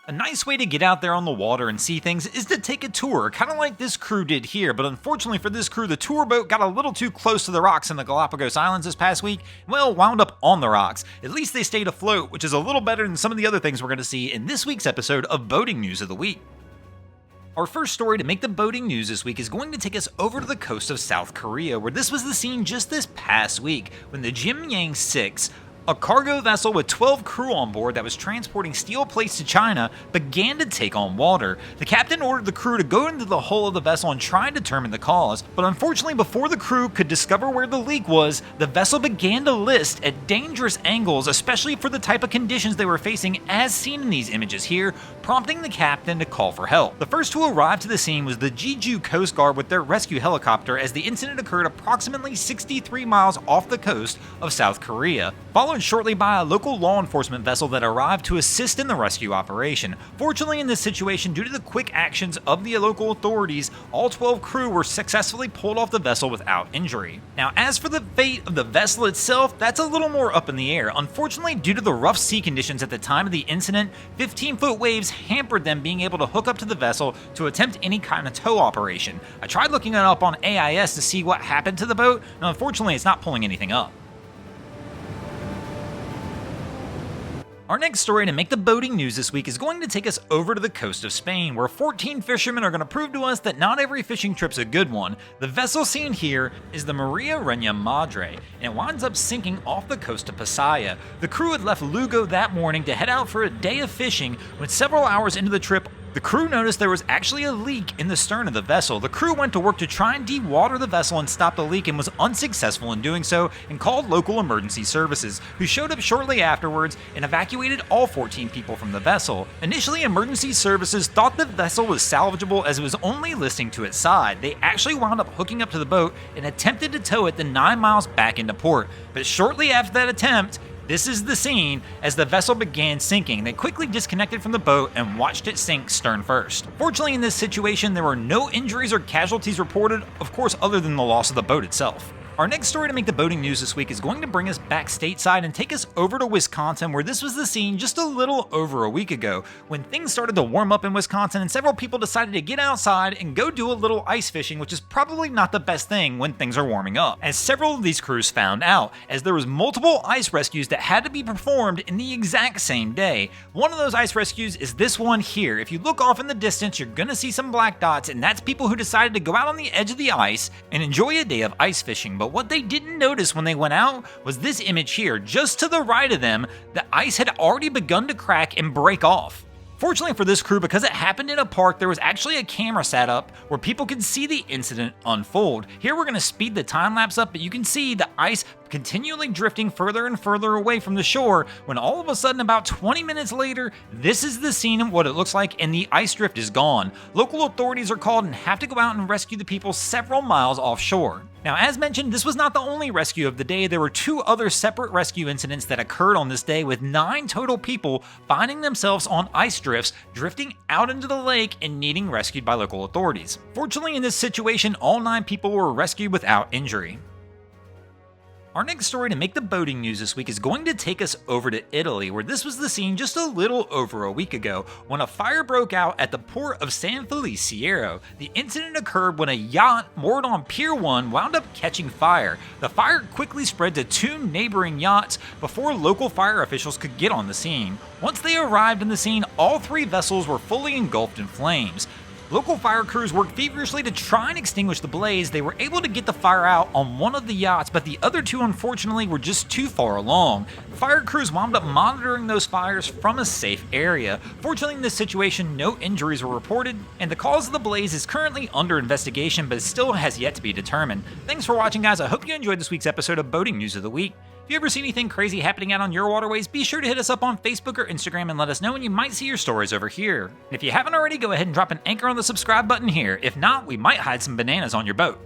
A nice way to get out there on the water and see things is to take a tour, kind of like this crew did here, but unfortunately for this crew, the tour boat got a little too close to the rocks in the Galapagos Islands this past week, and wound up on the rocks. At least they stayed afloat, which is a little better than some of the other things we're going to see in this week's episode of Boating News of the Week. Our first story to make the boating news this week is going to take us over to the coast of South Korea, where this was the scene just this past week, when the Jimyang 6, a cargo vessel with 12 crew on board that was transporting steel plates to China, began to take on water. The captain ordered the crew to go into the hull of the vessel and try and determine the cause, but unfortunately before the crew could discover where the leak was, the vessel began to list at dangerous angles, especially for the type of conditions they were facing as seen in these images here, prompting the captain to call for help. The first to arrive to the scene was the Jeju Coast Guard with their rescue helicopter, as the incident occurred approximately 63 miles off the coast of South Korea, followed shortly by a local law enforcement vessel that arrived to assist in the rescue operation. Fortunately in this situation, due to the quick actions of the local authorities, all 12 crew were successfully pulled off the vessel without injury. Now as for the fate of the vessel itself, that's a little more up in the air. Unfortunately, due to the rough sea conditions at the time of the incident, 15-foot waves hampered them being able to hook up to the vessel to attempt any kind of tow operation. I tried looking it up on AIS to see what happened to the boat, and unfortunately it's not pulling anything up. Our next story to make the boating news this week is going to take us over to the coast of Spain, where 14 fishermen are going to prove to us that not every fishing trip's a good one. The vessel seen here is the Maria Reina Madre, and it winds up sinking off the coast of Pasaya. The crew had left Lugo that morning to head out for a day of fishing, when several hours into the trip, the crew noticed there was actually a leak in the stern of the vessel. The crew went to work to try and dewater the vessel and stop the leak, and was unsuccessful in doing so, and called local emergency services, who showed up shortly afterwards and evacuated all 14 people from the vessel. Initially, emergency services thought the vessel was salvageable as it was only listing to its side. They actually wound up hooking up to the boat and attempted to tow it the 9 miles back into port, but shortly after that attempt, this is the scene as the vessel began sinking. They quickly disconnected from the boat and watched it sink stern first. Fortunately in this situation, there were no injuries or casualties reported, of course other than the loss of the boat itself. Our next story to make the boating news this week is going to bring us back stateside and take us over to Wisconsin, where this was the scene just a little over a week ago, when things started to warm up in Wisconsin and several people decided to get outside and go do a little ice fishing, which is probably not the best thing when things are warming up, as several of these crews found out, as there was multiple ice rescues that had to be performed in the exact same day. One of those ice rescues is this one here. If you look off in the distance, you're gonna see some black dots, and that's people who decided to go out on the edge of the ice and enjoy a day of ice fishing. But what they didn't notice when they went out was this image here. Just to the right of them, the ice had already begun to crack and break off. Fortunately for this crew, because it happened in a park, there was actually a camera set up where people could see the incident unfold. Here we're going to speed the time lapse up, but you can see the ice continually drifting further and further away from the shore, when all of a sudden about 20 minutes later, this is the scene of what it looks like and the ice drift is gone. Local authorities are called and have to go out and rescue the people several miles offshore. Now, as mentioned, this was not the only rescue of the day. There were 2 other separate rescue incidents that occurred on this day, with 9 total people finding themselves on ice drifts, drifting out into the lake and needing rescued by local authorities. Fortunately, in this situation, all 9 people were rescued without injury. Our next story to make the boating news this week is going to take us over to Italy, where this was the scene just a little over a week ago, when a fire broke out at the port of San Feliciano. The incident occurred when a yacht moored on Pier 1 wound up catching fire. The fire quickly spread to 2 neighboring yachts before local fire officials could get on the scene. Once they arrived in the scene, all 3 vessels were fully engulfed in flames. Local fire crews worked feverishly to try and extinguish the blaze. They were able to get the fire out on one of the yachts, but the other 2 unfortunately were just too far along. Fire crews wound up monitoring those fires from a safe area. Fortunately in this situation, no injuries were reported, and the cause of the blaze is currently under investigation, but still has yet to be determined. Thanks for watching, guys. I hope you enjoyed this week's episode of Boating News of the Week. If you ever see anything crazy happening out on your waterways, be sure to hit us up on Facebook or Instagram and let us know, and you might see your stories over here. And if you haven't already, go ahead and drop an anchor on the subscribe button here. If not, we might hide some bananas on your boat.